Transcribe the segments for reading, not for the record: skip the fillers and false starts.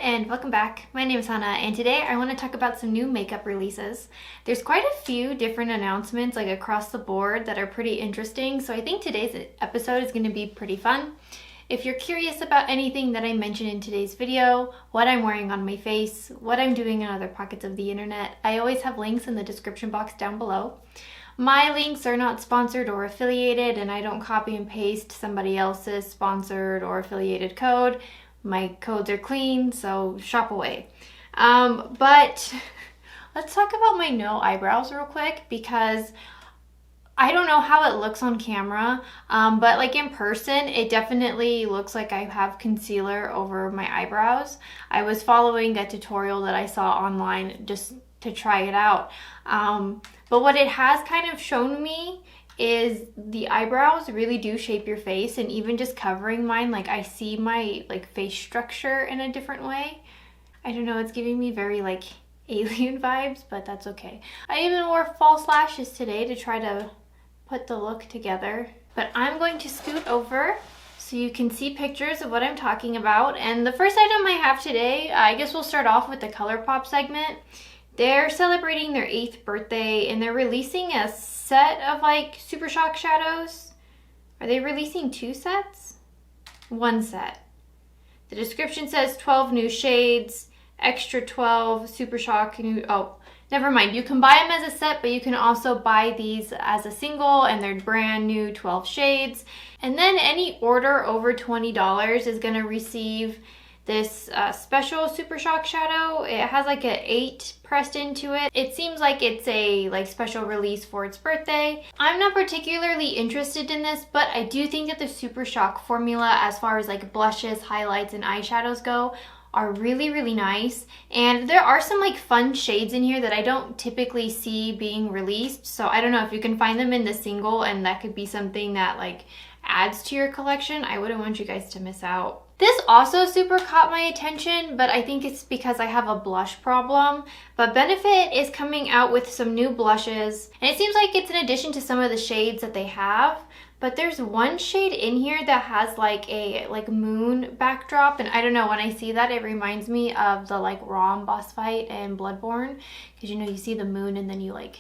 and welcome back. My name is Hana and today I want to talk about some new makeup releases. There's quite a few different announcements like across the board that are pretty interesting, so I think today's episode is going to be pretty fun. If you're curious about anything that I mentioned in today's video, what I'm wearing on my face, what I'm doing in other pockets of the internet, I always have links in the description box down below. My links are not sponsored or affiliated, and I don't copy and paste somebody else's sponsored or affiliated code. My codes are clean, so shop away. But let's talk about my no eyebrows real quick, because I don't know how it looks on camera, but like in person, it definitely looks like I have concealer over my eyebrows. I was following a tutorial that I saw online just to try it out. But what it has kind of shown me is the eyebrows really do shape your face, and even just covering mine, like I see my like face structure in a different way. I don't know, it's giving me very like alien vibes, but that's okay. I even wore false lashes today to try to put the look together. But I'm going to scoot over so you can see pictures of what I'm talking about. And the first item I have today, I guess we'll start off with the Colourpop segment. They're celebrating their 8th birthday and they're releasing a set of like Super Shock shadows. Are they releasing 2 sets? 1 set. The description says 12 new shades, extra 12 Super Shock new, oh, never mind. You can buy them as a set, but you can also buy these as a single, and they're brand new 12 shades. And then any order over $20 is gonna receive this special Super Shock shadow. It has like an 8 pressed into it. It seems like it's a like special release for its birthday. I'm not particularly interested in this, but I do think that the Super Shock formula, as far as like blushes, highlights, and eyeshadows go, are really, really nice. And there are some like fun shades in here that I don't typically see being released. So I don't know if you can find them in the single, and that could be something that like adds to your collection. I wouldn't want you guys to miss out. This also super caught my attention, but I think it's because I have a blush problem. But Benefit is coming out with some new blushes, and it seems like it's in addition to some of the shades that they have. But there's one shade in here that has like a moon backdrop, and I don't know, when I see that it reminds me of the like Rom boss fight in Bloodborne, because you know you see the moon and then you like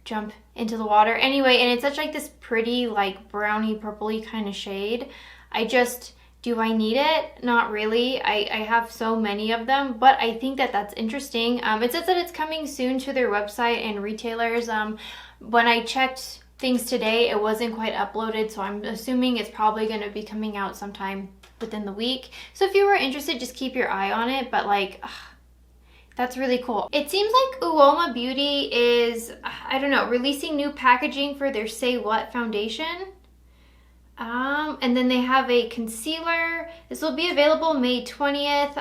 jump into the water. Anyway, and it's such like this pretty like browny purpley kind of shade. Do I need it? Not really. I have so many of them, but I think that that's interesting. It says that it's coming soon to their website and retailers. When I checked things today, it wasn't quite uploaded, so I'm assuming it's probably going to be coming out sometime within the week. So if you were interested, just keep your eye on it, but like, that's really cool. It seems like Uoma Beauty is, I don't know, releasing new packaging for their Say What foundation. And then they have a concealer. This will be available May 20th.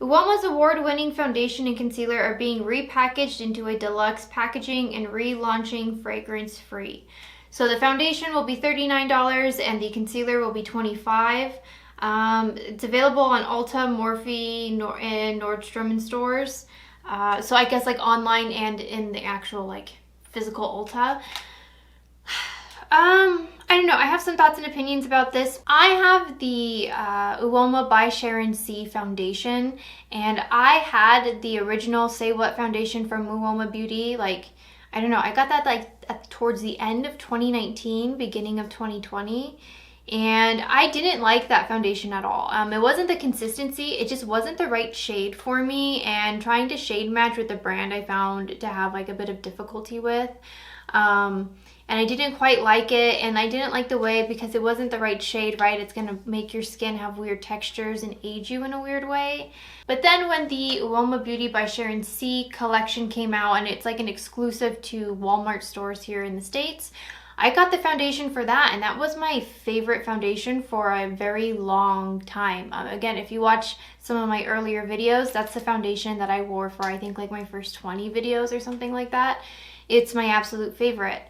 Uoma's award-winning foundation and concealer are being repackaged into a deluxe packaging and relaunching fragrance-free. So the foundation will be $39 and the concealer will be $25. It's available on Ulta, Morphe, and Nordstrom stores. So I guess like online and in the actual like physical Ulta. I don't know, I have some thoughts and opinions about this. I have the Uoma by Sharon C foundation, and I had the original Say What foundation from Uoma Beauty. Like, I don't know, I got that like towards the end of 2019, beginning of 2020, and I didn't like that foundation at all. It wasn't the consistency, it just wasn't the right shade for me, and trying to shade match with the brand I found to have like a bit of difficulty with. And I didn't quite like it, and I didn't like the way, because it wasn't the right shade, right? It's gonna make your skin have weird textures and age you in a weird way. But then when the Uoma Beauty by Sharon C collection came out, and it's like an exclusive to Walmart stores here in the States, I got the foundation for that, and that was my favorite foundation for a very long time. Again, if you watch some of my earlier videos, that's the foundation that I wore for I think like my first 20 videos or something like that. It's my absolute favorite.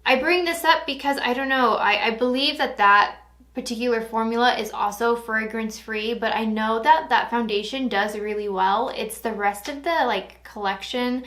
I bring this up because I don't know, I believe that that particular formula is also fragrance free, but I know that that foundation does really well. It's the rest of the like collection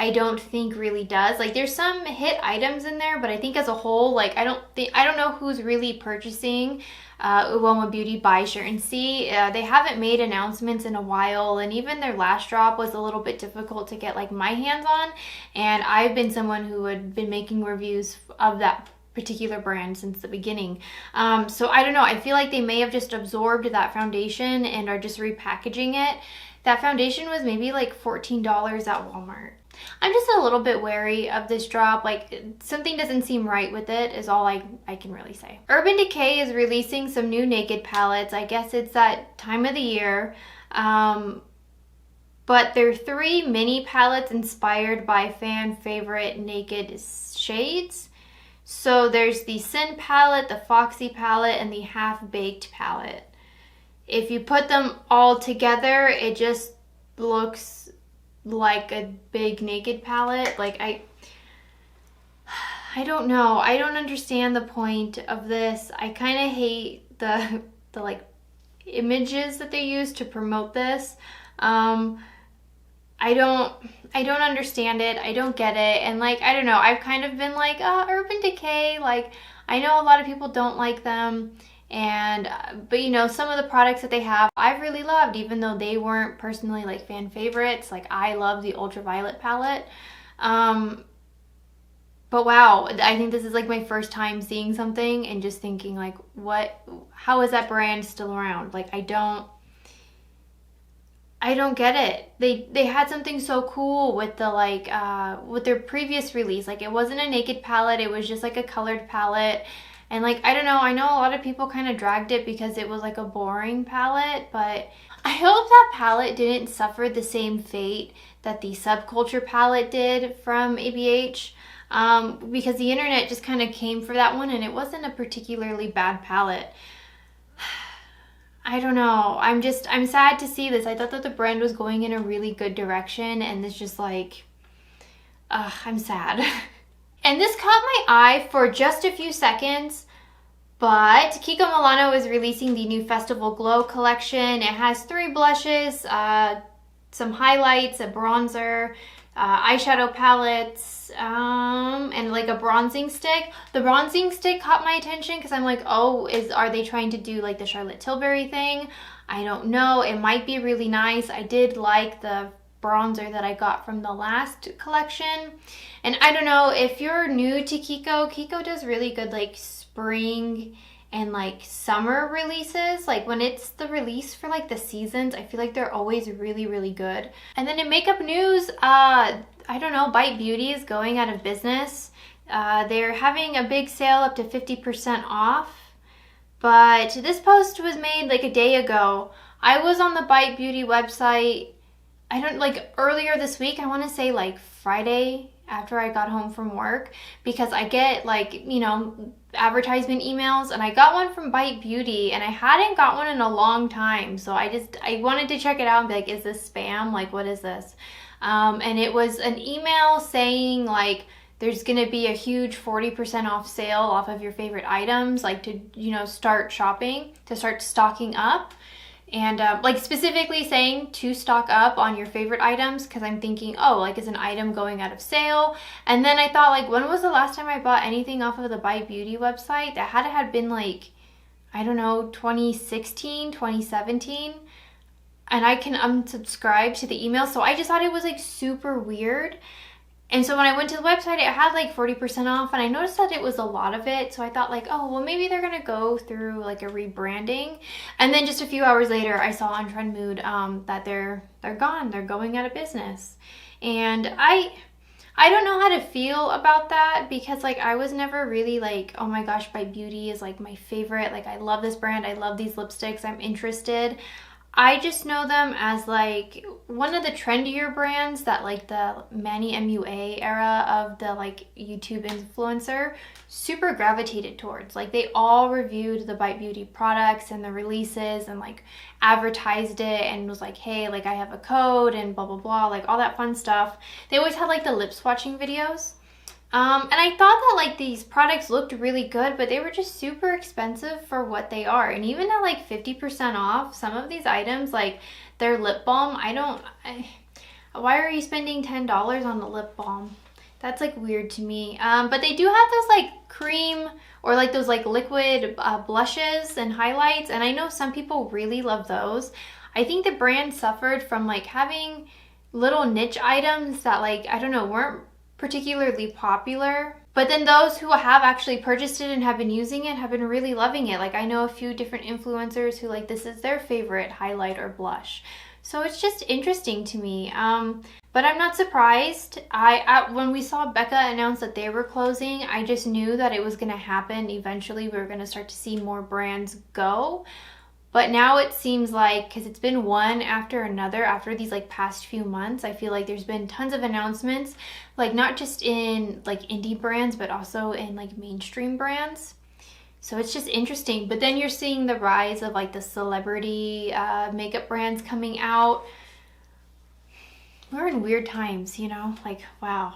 I don't think really does. Like there's some hit items in there, but I think as a whole, like I don't know who's really purchasing Uoma Beauty by Shirt and See. They haven't made announcements in a while, and even their last drop was a little bit difficult to get like my hands on, and I've been someone who had been making reviews of that particular brand since the beginning. So I don't know, I feel like they may have just absorbed that foundation and are just repackaging it. That foundation was maybe like $14 at Walmart. I'm just a little bit wary of this drop. Like something doesn't seem right with it is all I can really say. Urban Decay is releasing some new naked palettes. I guess it's that time of the year. But they're 3 mini palettes inspired by fan favorite naked shades. So there's the Sin palette, the Foxy palette, and the Half Baked palette. If you put them all together, it just looks like a big naked palette. Like I don't know. I don't understand the point of this. I kind of hate the like images that they use to promote this. I don't understand it. I don't get it. And like, I don't know, I've kind of been like, Urban Decay, like I know a lot of people don't like them, and but you know, some of the products that they have I've really loved, even though they weren't personally like fan favorites. Like I love the Ultraviolet palette. But wow, I think this is like my first time seeing something and just thinking like, how is that brand still around? Like I don't get it. They had something so cool with the like with their previous release. Like it wasn't a naked palette, it was just like a colored palette. And like, I don't know, I know a lot of people kind of dragged it because it was like a boring palette, but I hope that palette didn't suffer the same fate that the Subculture palette did from ABH. Because the internet just kind of came for that one and it wasn't a particularly bad palette. I don't know. I'm sad to see this. I thought that the brand was going in a really good direction, and it's just like, I'm sad. And this caught my eye for just a few seconds, but Kiko Milano is releasing the new Festival Glow collection. It has 3 blushes, some highlights, a bronzer, eyeshadow palettes, and like a bronzing stick. The bronzing stick caught my attention because I'm like, are they trying to do like the Charlotte Tilbury thing? I don't know. It might be really nice. I did like the bronzer that I got from the last collection. And I don't know, if you're new to Kiko does really good like spring and like summer releases. Like when it's the release for like the seasons, I feel like they're always really, really good. And then in makeup news, I don't know, Bite Beauty is going out of business. They're having a big sale up to 50% off. But this post was made like a day ago. I was on the Bite Beauty website, earlier this week, I want to say like Friday after I got home from work, because I get like, you know, advertisement emails, and I got one from Bite Beauty and I hadn't got one in a long time. So I wanted to check it out and be like, is this spam? Like, what is this? And it was an email saying like, there's going to be a huge 40% off sale off of your favorite items, like to, you know, start shopping, to start stocking up. And like specifically saying to stock up on your favorite items, because I'm thinking, like, is an item going out of sale? And then I thought, like, when was the last time I bought anything off of the Bite Beauty website? That had been like, I don't know, 2016, 2017. And I can unsubscribe to the email. So I just thought it was like super weird. And so when I went to the website, it had like 40% off, and I noticed that it was a lot of it. So I thought like, well, maybe they're going to go through like a rebranding. And then just a few hours later, I saw on Trend Mood that they're gone. They're going out of business. And I don't know how to feel about that, because like I was never really like, oh my gosh, Bite Beauty is like my favorite. Like I love this brand. I love these lipsticks. I'm interested. I just know them as like one of the trendier brands that like the Manny MUA era of the like YouTube influencer super gravitated towards. Like they all reviewed the Bite Beauty products and the releases and like advertised it and was like, hey, like I have a code and blah, blah, blah, like all that fun stuff. They always had like the lip swatching videos. And I thought that like these products looked really good, but they were just super expensive for what they are. And even at like 50% off, some of these items, like their lip balm, why are you spending $10 on the lip balm? That's like weird to me. But they do have those like cream or like those like liquid blushes and highlights, and I know some people really love those. I think the brand suffered from like having little niche items that, like, I don't know, weren't particularly popular. But then those who have actually purchased it and have been using it have been really loving it. Like, I know a few different influencers who, like, this is their favorite highlight or blush. So it's just interesting to me. But I'm not surprised. When we saw Becca announce that they were closing, I just knew that it was going to happen. Eventually, we were going to start to see more brands go. But now it seems like, because it's been one after another after these like past few months, I feel like there's been tons of announcements, like not just in like indie brands, but also in like mainstream brands. So it's just interesting. But then you're seeing the rise of like the celebrity makeup brands coming out. We're in weird times, you know, like, wow,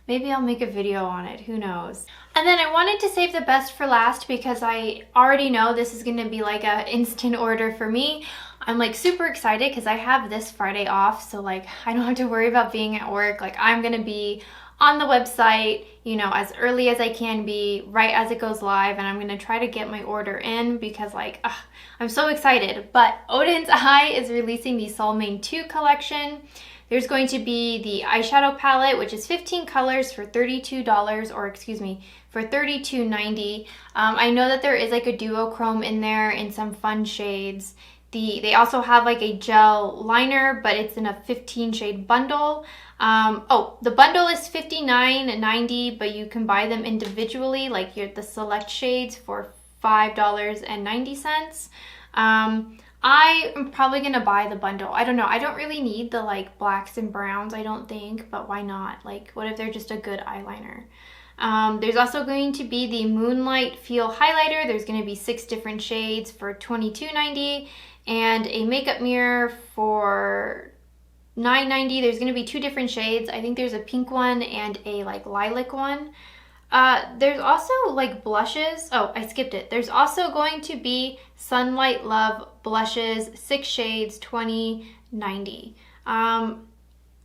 maybe I'll make a video on it, who knows. And then I wanted to save the best for last because I already know this is going to be like a instant order for me. I'm like super excited because I have this Friday off, so like I don't have to worry about being at work. Like, I'm going to be on the website, you know, as early as I can be, right as it goes live, and I'm going to try to get my order in because like, I'm so excited. But Odins Eye is releasing the Soul Mane 2 collection. There's going to be the eyeshadow palette, which is 15 colors for $32, or excuse me, for $32.90. I know that there is like a duochrome in there in some fun shades. They also have like a gel liner, but it's in a 15 shade bundle. The bundle is $59.90, but you can buy them individually, like the select shades, for $5.90. I am probably going to buy the bundle. I don't know. I don't really need the like blacks and browns, I don't think, but why not? Like, what if they're just a good eyeliner? There's also going to be the Moonlight Feel Highlighter. There's going to be 6 different shades for $22.90, and a makeup mirror for $9.90. There's going to be 2 different shades. I think there's a pink one and a like lilac one. There's also like blushes. Oh, I skipped it. There's also going to be Sunlight Love blushes, 6 shades, $20.90.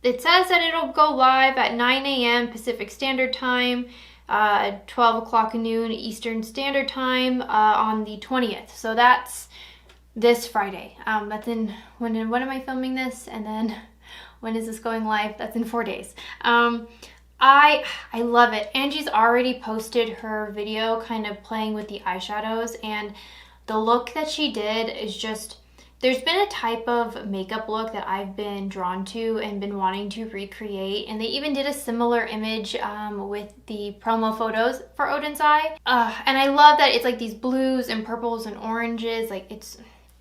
It says that it'll go live at 9 a.m. Pacific Standard Time, 12 o'clock noon Eastern Standard Time on the 20th. So that's this Friday. That's in, when am I filming this? And then when is this going live? That's in 4 days. I love it. Angie's already posted her video kind of playing with the eyeshadows, and the look that she did is just, there's been a type of makeup look that I've been drawn to and been wanting to recreate, and they even did a similar image with the promo photos for Odins Eye. And I love that it's like these blues and purples and oranges, like it's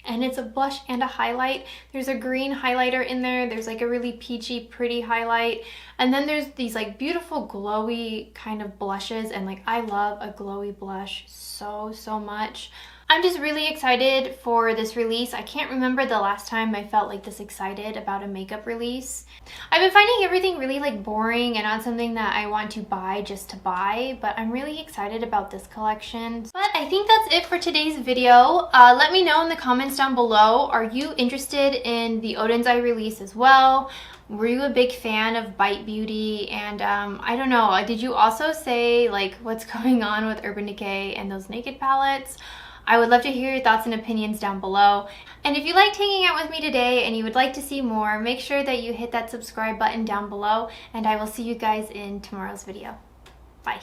a blush and a highlight. There's a green highlighter in there. There's like a really peachy, pretty highlight. And then there's these like beautiful glowy kind of blushes. And like, I love a glowy blush so, so much. I'm just really excited for this release. I can't remember the last time I felt like this excited about a makeup release. I've been finding everything really like boring and not something that I want to buy just to buy, but I'm really excited about this collection. But I think that's it for today's video. Let me know in the comments down below, are you interested in the Odins Eye release as well? Were you a big fan of Bite Beauty? And I don't know, did you also say like what's going on with Urban Decay and those naked palettes? I would love to hear your thoughts and opinions down below. And if you liked hanging out with me today and you would like to see more, make sure that you hit that subscribe button down below, and I will see you guys in tomorrow's video. Bye.